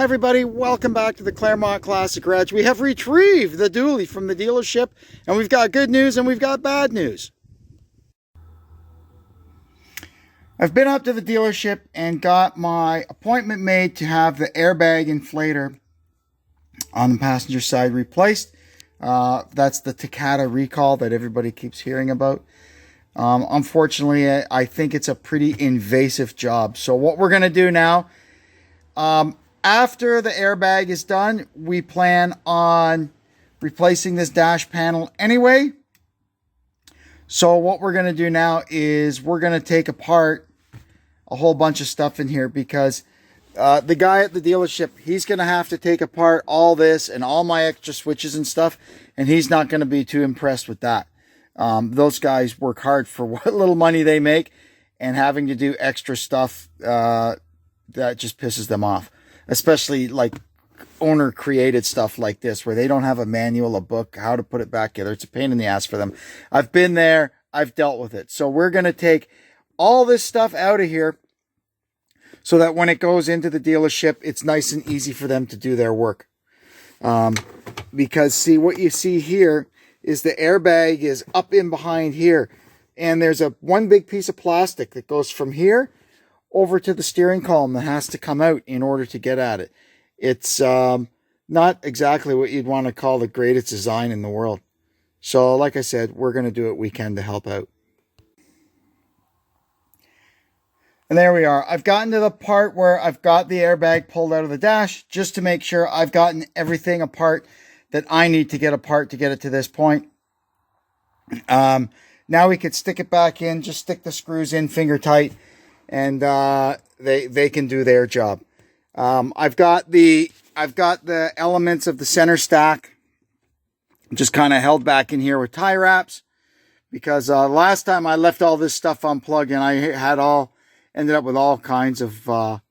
Hi everybody, welcome back to the Claremont Classic Garage. We have retrieved the dually from the dealership, and we've got good news and we've got bad news. I've been up to the dealership and got my appointment made to have the airbag inflator on the passenger side replaced. That's the Takata recall that everybody keeps hearing about. Unfortunately, I think it's a pretty invasive job. So what we're going to do now, after the airbag is done, we plan on replacing this dash panel anyway. So what we're going to do now is we're going to take apart a whole bunch of stuff in here, because the guy at the dealership, he's going to have to take apart all this and all my extra switches and stuff, and he's not going to be too impressed with that. Those guys work hard for what little money they make, and having to do extra stuff, that just pisses them off. Especially like owner created stuff like this, where they don't have a manual, a book, how to put it back together. It's a pain in the ass for them. I've been there. I've dealt with it. So we're going to take all this stuff out of here so that when it goes into the dealership, it's nice and easy for them to do their work. Because see, what you see here is the airbag is up in behind here. And there's one big piece of plastic that goes from here over to the steering column that has to come out in order to get at it. It's not exactly what you'd want to call the greatest design in the world. So like I said, we're going to do what we can to help out. And there we are. I've gotten to the part where I've got the airbag pulled out of the dash, just to make sure I've gotten everything apart that I need to get apart to get it to this point. Now we could stick it back in, just stick the screws in finger tight, and they can do their job. I've got the elements of the center stack just kind of held back in here with tie wraps, because last time I left all this stuff unplugged, and I ended up with all kinds of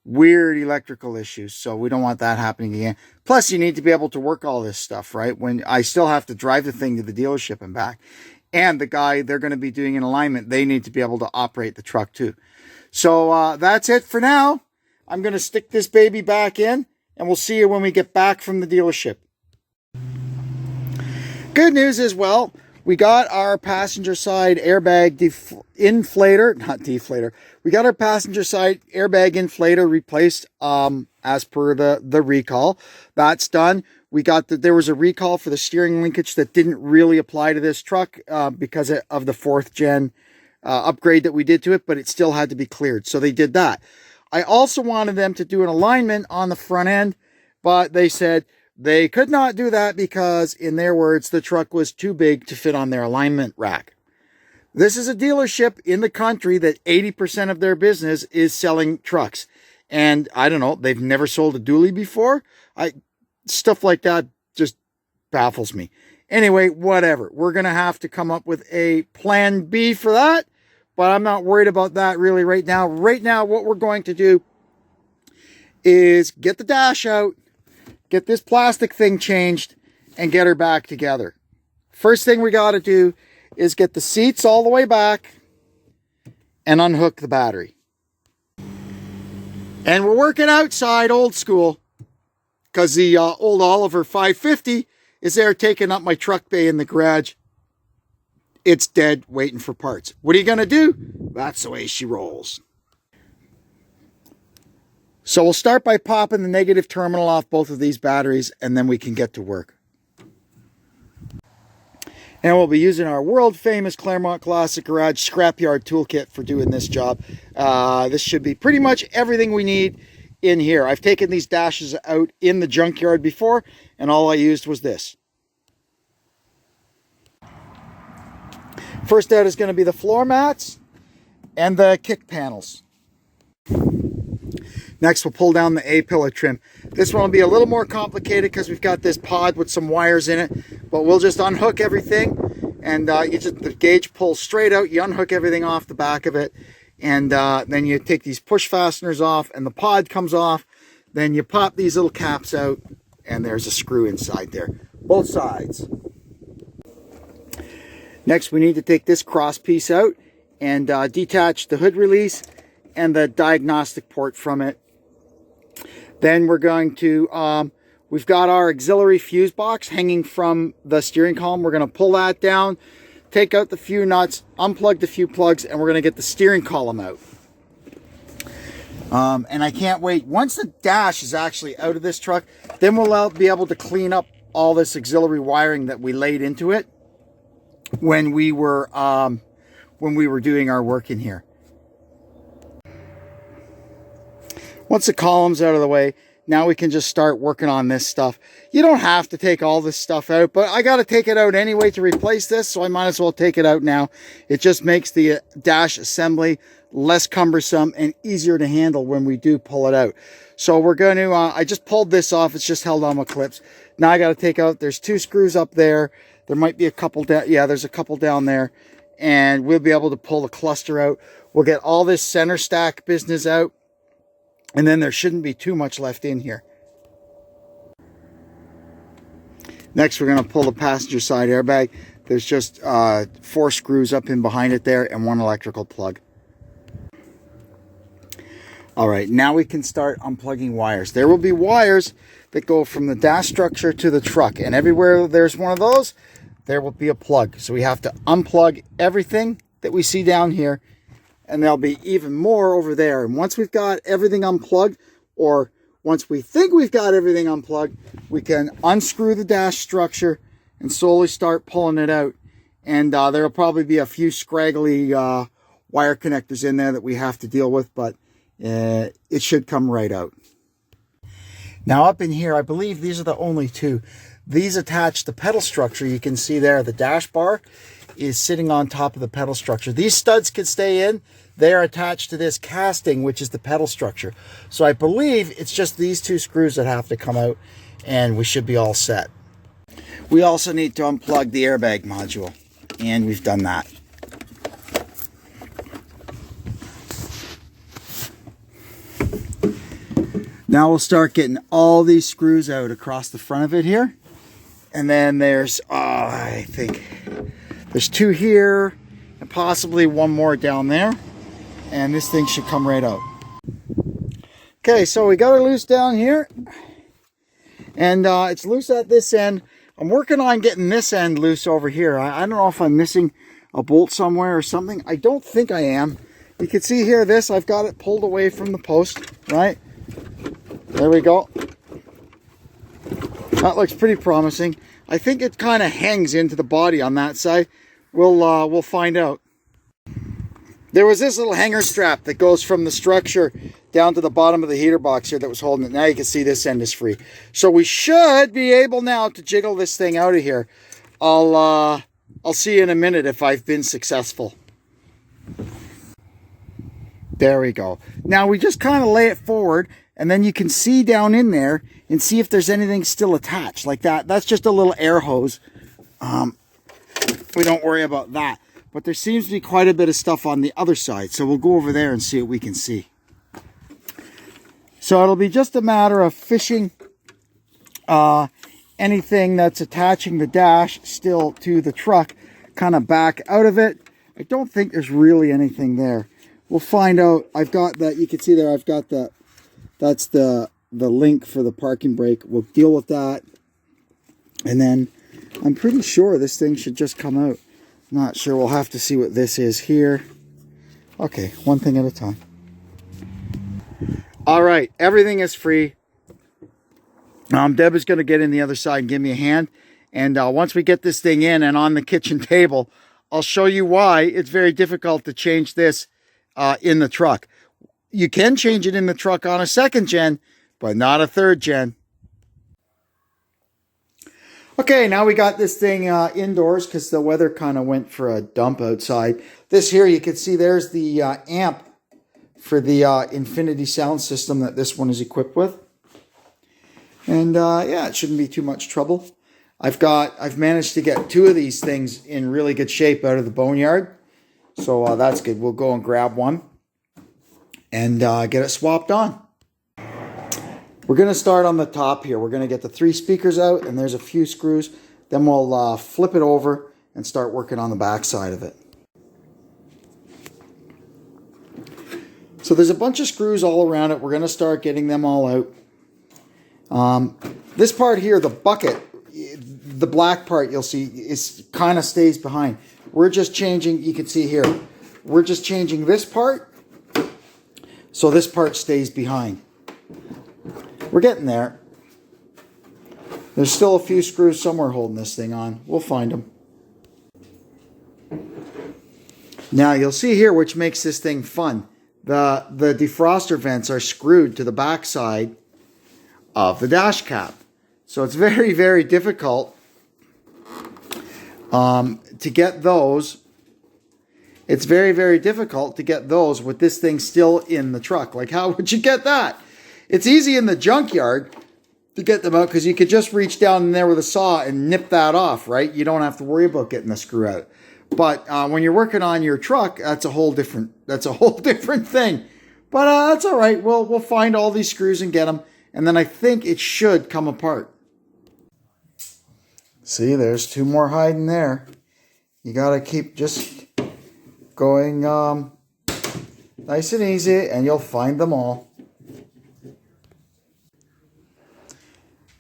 weird electrical issues. So we don't want that happening again. Plus, you need to be able to work all this stuff, right? When I still have to drive the thing to the dealership and back. And the guy they're going to be doing an alignment, they need to be able to operate the truck too. So that's it for now. I'm going to stick this baby back in, and we'll see you when we get back from the dealership. Good news as well. We got our passenger side airbag inflator, not deflator. We got our passenger side airbag inflator replaced as per the recall. That's done. There was a recall for the steering linkage that didn't really apply to this truck because of the 4th gen upgrade that we did to it, but it still had to be cleared. So they did that. I also wanted them to do an alignment on the front end, but they said they could not do that because, in their words, the truck was too big to fit on their alignment rack. This is a dealership in the country that 80% of their business is selling trucks. And I don't know, they've never sold a dually before. Stuff like that just baffles me. Anyway, whatever. We're going to have to come up with a plan B for that, but I'm not worried about that really right now. Right now, what we're going to do is get the dash out, get this plastic thing changed, and get her back together. First thing we got to do is get the seats all the way back and unhook the battery. And we're working outside old school, because the old Oliver 550 is there taking up my truck bay in the garage. It's dead, waiting for parts. What are you going to do? That's the way she rolls. So we'll start by popping the negative terminal off both of these batteries, and then we can get to work. And we'll be using our world famous Claremont Classic Garage Scrapyard Toolkit for doing this job. This should be pretty much everything we need in here. I've taken these dashes out in the junkyard before, and all I used was this. First out is going to be the floor mats and the kick panels. Next, we'll pull down the A-pillar trim. This one will be a little more complicated because we've got this pod with some wires in it, but we'll just unhook everything, and the gauge pulls straight out. You unhook everything off the back of it, and then you take these push fasteners off, and the pod comes off. Then you pop these little caps out, and there's a screw inside there, both sides. Next, we need to take this cross piece out and detach the hood release and the diagnostic port from it. Then we're going to, we've got our auxiliary fuse box hanging from the steering column. We're going to pull that down, take out the few nuts, unplug the few plugs, and we're going to get the steering column out. And I can't wait. Once the dash is actually out of this truck, then we'll be able to clean up all this auxiliary wiring that we laid into it when we were doing our work in here. Once the column's out of the way, now we can just start working on this stuff. You don't have to take all this stuff out, but I got to take it out anyway to replace this, so I might as well take it out now. It just makes the dash assembly less cumbersome and easier to handle when we do pull it out. So we're going to, I just pulled this off. It's just held on with clips. Now I got to take out, there's 2 screws up there. There might be a couple down, yeah, there's a couple down there. And we'll be able to pull the cluster out. We'll get all this center stack business out. And then there shouldn't be too much left in here. Next, we're going to pull the passenger side airbag. There's just 4 screws up in behind it there and 1 electrical plug. All right, now we can start unplugging wires. There will be wires that go from the dash structure to the truck. And everywhere there's one of those, there will be a plug. So we have to unplug everything that we see down here. And there'll be even more over there. And once we've got everything unplugged, or once we think we've got everything unplugged, we can unscrew the dash structure and slowly start pulling it out. And there'll probably be a few scraggly wire connectors in there that we have to deal with, but it should come right out. Now up in here, I believe these are the only 2. These attach the pedal structure. You can see there the dash bar is sitting on top of the pedal structure. These studs can stay in. They are attached to this casting, which is the pedal structure. So I believe it's just these 2 screws that have to come out, and we should be all set. We also need to unplug the airbag module, and we've done that. Now we'll start getting all these screws out across the front of it here. And then there's, I think there's 2 here and possibly 1 more down there. And this thing should come right out. Okay, so we got it loose down here. And it's loose at this end. I'm working on getting this end loose over here. I don't know if I'm missing a bolt somewhere or something. I don't think I am. You can see here this, I've got it pulled away from the post, right? There we go. That looks pretty promising. I think it kind of hangs into the body on that side. We'll find out. There was this little hanger strap that goes from the structure down to the bottom of the heater box here that was holding it. Now you can see this end is free. So we should be able now to jiggle this thing out of here. I'll see you in a minute if I've been successful. There we go. Now we just kind of lay it forward, and then you can see down in there and see if there's anything still attached like that. That's just a little air hose. We don't worry about that. But there seems to be quite a bit of stuff on the other side. So we'll go over there and see what we can see. So it'll be just a matter of fishing anything that's attaching the dash still to the truck kind of back out of it. I don't think there's really anything there. We'll find out. I've got that. You can see there I've got the, that's the link for the parking brake. We'll deal with that. And then I'm pretty sure this thing should just come out. Not sure. We'll have to see what this is here. Okay, one thing at a time. All right, everything is free. Deb is going to get in the other side and give me a hand. And once we get this thing in and on the kitchen table, I'll show you why it's very difficult to change this in the truck. You can change it in the truck on a 2nd gen, but not a 3rd gen. Okay, now we got this thing indoors because the weather kind of went for a dump outside. This here, you can see there's the amp for the Infinity sound system that this one is equipped with. And yeah, it shouldn't be too much trouble. I've managed to get 2 of these things in really good shape out of the boneyard. So that's good. We'll go and grab one and get it swapped on. We're going to start on the top here. We're going to get the 3 speakers out, and there's a few screws. Then we'll flip it over and start working on the back side of it. So there's a bunch of screws all around it. We're going to start getting them all out. This part here, the bucket, the black part you'll see is kind of stays behind. We're just changing, you can see here, we're just changing this part, so this part stays behind. We're getting there. There's still a few screws somewhere holding this thing on. We'll find them. Now you'll see here, which makes this thing fun. The defroster vents are screwed to the back side of the dash cap. So it's very, very difficult to get those. It's very, very difficult to get those with this thing still in the truck. Like, how would you get that? It's easy in the junkyard to get them out because you could just reach down in there with a saw and nip that off, right? You don't have to worry about getting the screw out. But when you're working on your truck, that's a whole different thing. But that's all right. We'll find all these screws and get them, and then I think it should come apart. See, there's two more hiding there. You got to keep just going nice and easy, and you'll find them all.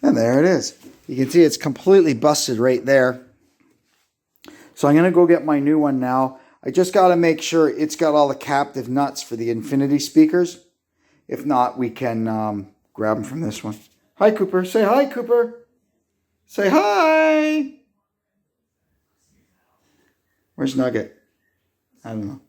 And there it is. You can see it's completely busted right there. So I'm going to go get my new one now. I just got to make sure it's got all the captive nuts for the infinity speakers. If not, we can grab them from this one. Hi, Cooper. Say hi, Cooper. Say hi. Where's Nugget? I don't know.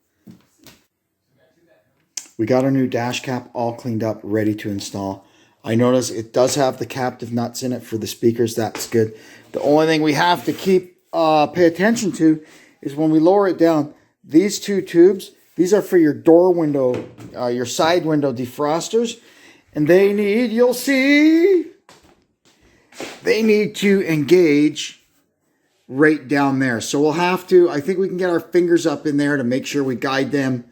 We got our new dash cap all cleaned up, ready to install. I notice it does have the captive nuts in it for the speakers. That's good. The only thing we have to pay attention to is when we lower it down, these two tubes, these are for your door window, your side window defrosters, and they need, you'll see, they need to engage right down there. So we'll have to, I think we can get our fingers up in there to make sure we guide them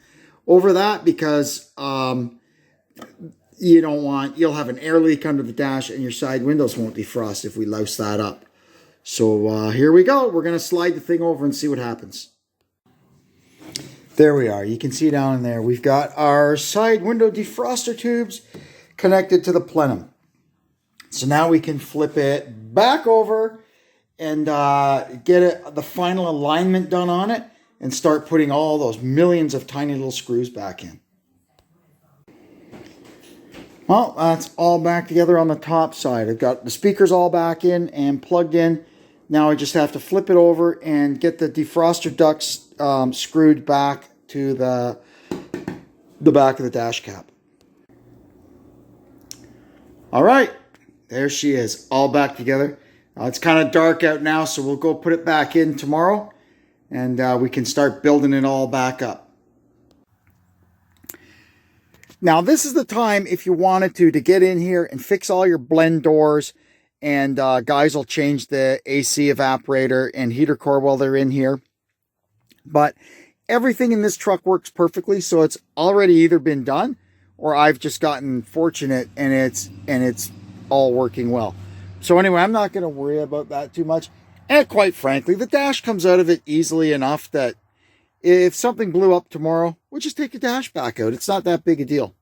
over that, because you'll have an air leak under the dash and your side windows won't defrost if we louse that up. So here we go. We're going to slide the thing over and see what happens. There we are. You can see down in there, we've got our side window defroster tubes connected to the plenum. So now we can flip it back over and get the final alignment done on it and start putting all those millions of tiny little screws back in. Well, that's all back together on the top side. I've got the speakers all back in and plugged in. Now I just have to flip it over and get the defroster ducts screwed back to the back of the dash cap. All right, there she is, all back together. It's kind of dark out now, so we'll go put it back in tomorrow, and we can start building it all back up. Now, this is the time, if you wanted to get in here and fix all your blend doors, and guys will change the AC evaporator and heater core while they're in here. But everything in this truck works perfectly, so it's already either been done, or I've just gotten fortunate and it's all working well. So anyway, I'm not going to worry about that too much. And quite frankly, the dash comes out of it easily enough that if something blew up tomorrow, we'll just take the dash back out. It's not that big a deal.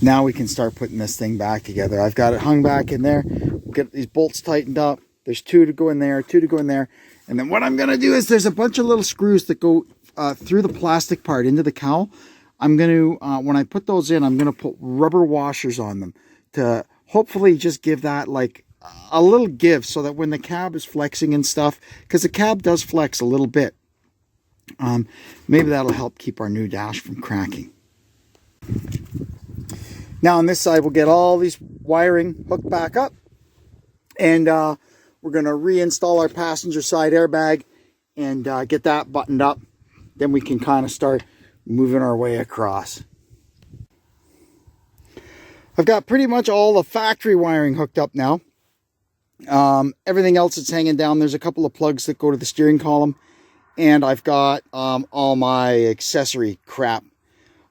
Now we can start putting this thing back together. I've got it hung back in there. We'll get these bolts tightened up. There's two to go in there, two to go in there. And then what I'm going to do is there's a bunch of little screws that go through the plastic part into the cowl. I'm going to, when I put those in, I'm going to put rubber washers on them to hopefully just give that like a little give, so that when the cab is flexing and stuff, because the cab does flex a little bit, maybe that'll help keep our new dash from cracking. Now on this side, we'll get all these wiring hooked back up, and we're going to reinstall our passenger side airbag and get that buttoned up. Then we can kind of start moving our way across. I've got pretty much all the factory wiring hooked up now. Everything else that's hanging down, there's a couple of plugs that go to the steering column, and I've got all my accessory crap.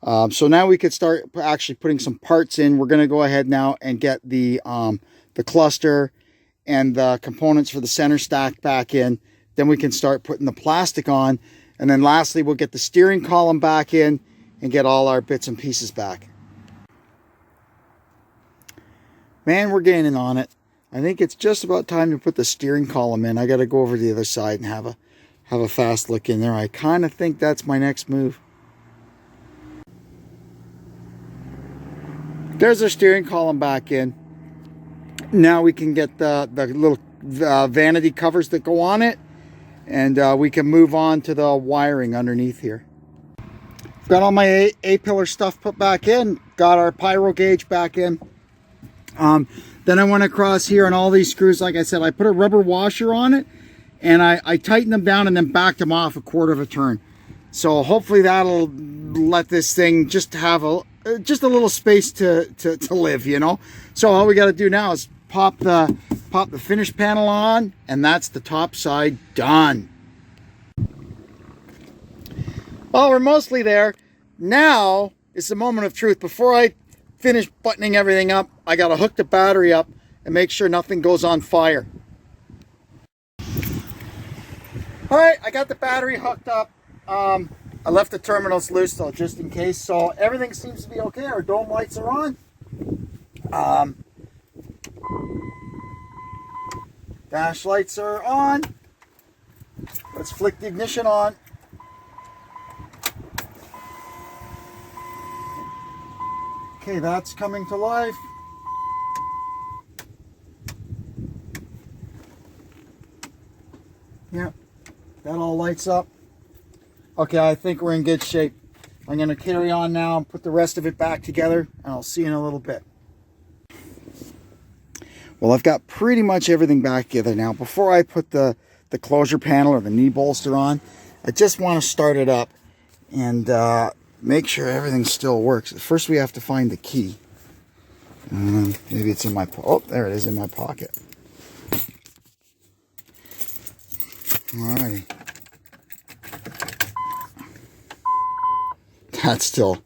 So now we could start actually putting some parts in. We're going to go ahead now and get the cluster and the components for the center stack back in. Then we can start putting the plastic on, and then lastly we'll get the steering column back in and get all our bits and pieces back. Man, we're gaining on it. I think it's just about time to put the steering column in. I got to go over to the other side and have a fast look in there. I kind of think that's my next move. There's our steering column back in. Now we can get the little vanity covers that go on it, and we can move on to the wiring underneath here. Got all my A-pillar stuff put back in. Got our pyro gauge back in. Then I went across here on all these screws. Like I said, I put a rubber washer on it, and I tightened them down and then backed them off a quarter of a turn. So hopefully that'll let this thing just have a little space to live, you know. So all we got to do now is pop the finish panel on, and that's the top side done. Well, we're mostly there. Now is the moment of truth. Before I finish buttoning everything up, I got to hook the battery up and make sure nothing goes on fire. All right, I got the battery hooked up. I left the terminals loose though, just in case. So everything seems to be okay. Our dome lights are on. Dash lights are on. Let's flick the ignition on. Okay, that's coming to life. Yeah, that all lights up. Okay, I think we're in good shape. I'm going to carry on now and put the rest of it back together, and I'll see you in a little bit. Well, I've got pretty much everything back together now. Before I put the closure panel or the knee bolster on, I just want to start it up and make sure everything still works. First, we have to find the key. Maybe it's in my... Oh, there it is in my pocket. Alrighty. That's still...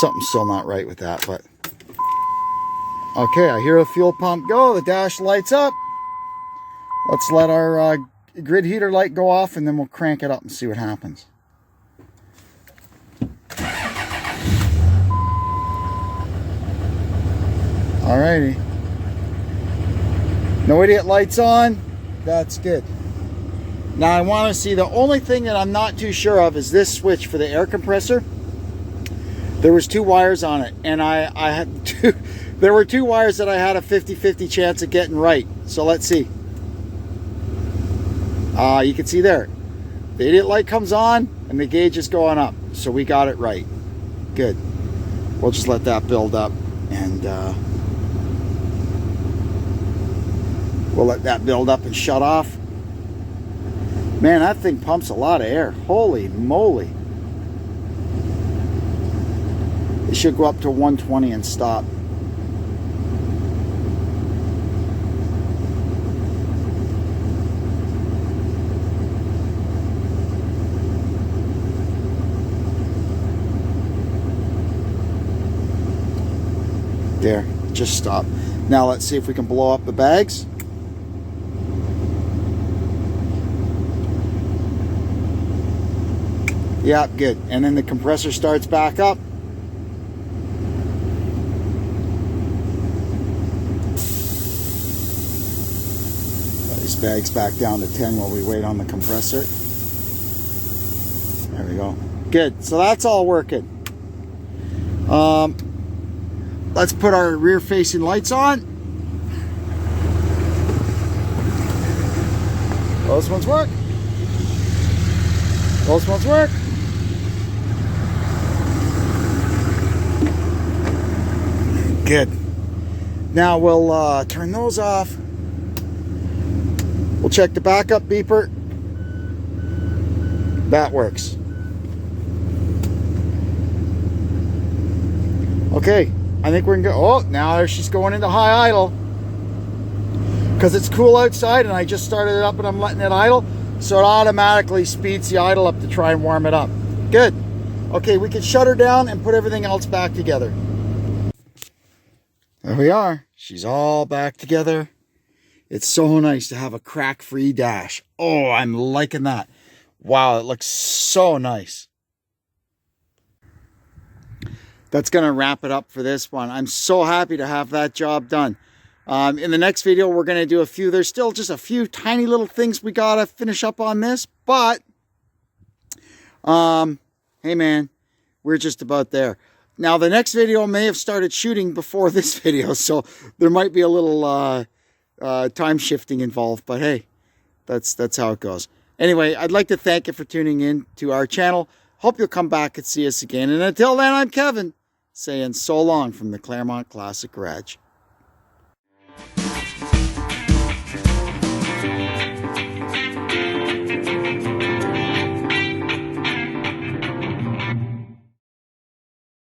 Something's still not right with that, but... Okay, I hear the fuel pump go. The dash lights up. Let's let our grid heater light go off, and then we'll crank it up and see what happens. Alrighty. No idiot lights on. That's good. Now I want to see, the only thing that I'm not too sure of is this switch for the air compressor. There was 2 wires on it, and I had there were 2 wires that I had a 50-50 chance of getting right. So let's see. You can see there. The idiot light comes on and the gauge is going up. So we got it right. Good. We'll just let that build up, and we'll let that build up and shut off. Man, that thing pumps a lot of air. Holy moly. It should go up to 120 and stop. There, just stop. Now let's see if we can blow up the bags. Yeah, good. And then the compressor starts back up. Put these bags back down to 10 while we wait on the compressor. There we go. Good. So that's all working. Let's put our rear facing lights on. Those ones work. Those ones work. Good. Now we'll turn those off. We'll check the backup beeper. That works. Okay, I think we're gonna go. Oh, now she's going into high idle because it's cool outside, and I just started it up and I'm letting it idle, so it automatically speeds the idle up to try and warm it up. Good. Okay, we can shut her down and put everything else back together. There we are. She's all back together. It's so nice to have a crack-free dash. Oh, I'm liking that. Wow, it looks so nice. that's going to wrap it up for this one. I'm so happy to have that job done. In the next video, we're going to do a few. There's still just a few tiny little things we got to finish up on this. But, hey man, we're just about there. Now, the next video may have started shooting before this video, so there might be a little time shifting involved. But hey, that's how it goes. Anyway, I'd like to thank you for tuning in to our channel. Hope you'll come back and see us again. And until then, I'm Kevin, saying so long from the Claremont Classic Garage.